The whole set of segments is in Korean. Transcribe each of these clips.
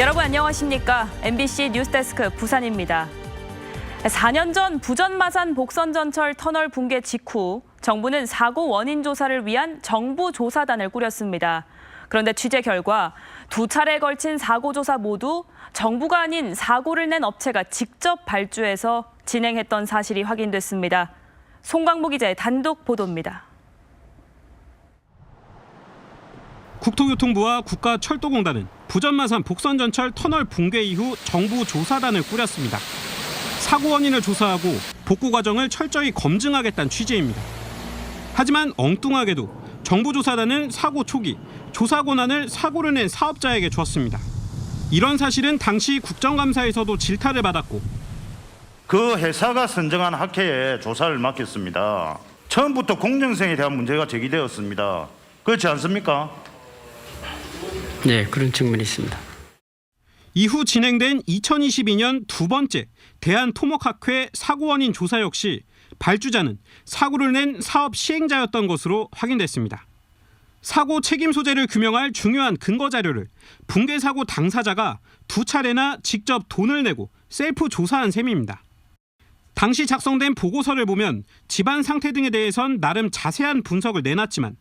여러분 안녕하십니까? MBC 뉴스데스크 부산입니다. 4년 전 부전마산 복선전철 터널 붕괴 직후 정부는 사고 원인 조사를 위한 정부조사단을 꾸렸습니다. 그런데 취재 결과 두 차례에 걸친 사고 조사 모두 정부가 아닌 사고를 낸 업체가 직접 발주해서 진행했던 사실이 확인됐습니다. 송광무 기자의 단독 보도입니다. 국토교통부와 국가철도공단은 부전마산 복선전철 터널 붕괴 이후 정부 조사단을 꾸렸습니다. 사고 원인을 조사하고 복구 과정을 철저히 검증하겠다는 취지입니다. 하지만 엉뚱하게도 정부 조사단은 사고 초기 조사 권한을 사고를 낸 사업자에게 줬습니다. 이런 사실은 당시 국정감사에서도 질타를 받았고 그 회사가 선정한 학회에 조사를 맡겼습니다. 처음부터 공정성에 대한 문제가 제기되었습니다. 그렇지 않습니까? 네, 그런 측면이 있습니다. 이후 진행된 2022년 두 번째 대한토목학회 사고 원인 조사 역시 발주자는 사고를 낸 사업 시행자였던 것으로 확인됐습니다. 사고 책임 소재를 규명할 중요한 근거 자료를 붕괴 사고 당사자가 두 차례나 직접 돈을 내고 셀프 조사한 셈입니다. 당시 작성된 보고서를 보면 집안 상태 등에 대해선 나름 자세한 분석을 내놨지만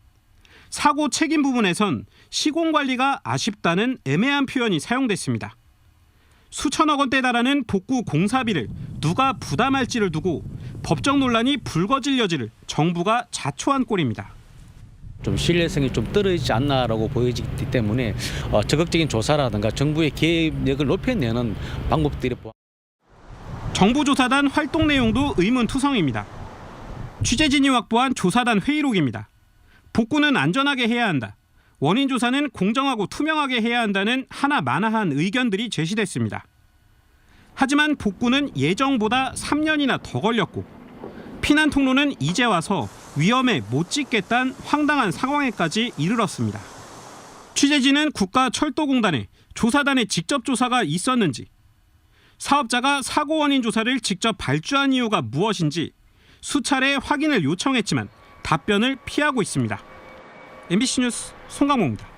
사고 책임 부분에선 시공 관리가 아쉽다는 애매한 표현이 사용됐습니다. 수천억 원대에 달하는 복구 공사비를 누가 부담할지를 두고 법적 논란이 불거질 여지를 정부가 자초한 꼴입니다. 좀 신뢰성이 좀 떨어지지 않나라고 보여지기 때문에 적극적인 조사라든가 정부의 개입력을 높여내는 방법들이 정부 조사단 활동 내용도 의문투성입니다. 취재진이 확보한 조사단 회의록입니다. 복구는 안전하게 해야 한다. 원인 조사는 공정하고 투명하게 해야 한다는 하나마나한 의견들이 제시됐습니다. 하지만 복구는 예정보다 3년이나 더 걸렸고 피난 통로는 이제 와서 위험에 못 짓겠다는 황당한 상황에까지 이르렀습니다. 취재진은 국가철도공단에 조사단의 직접 조사가 있었는지, 사업자가 사고 원인 조사를 직접 발주한 이유가 무엇인지 수차례 확인을 요청했지만 답변을 피하고 있습니다. MBC 뉴스 송강모입니다.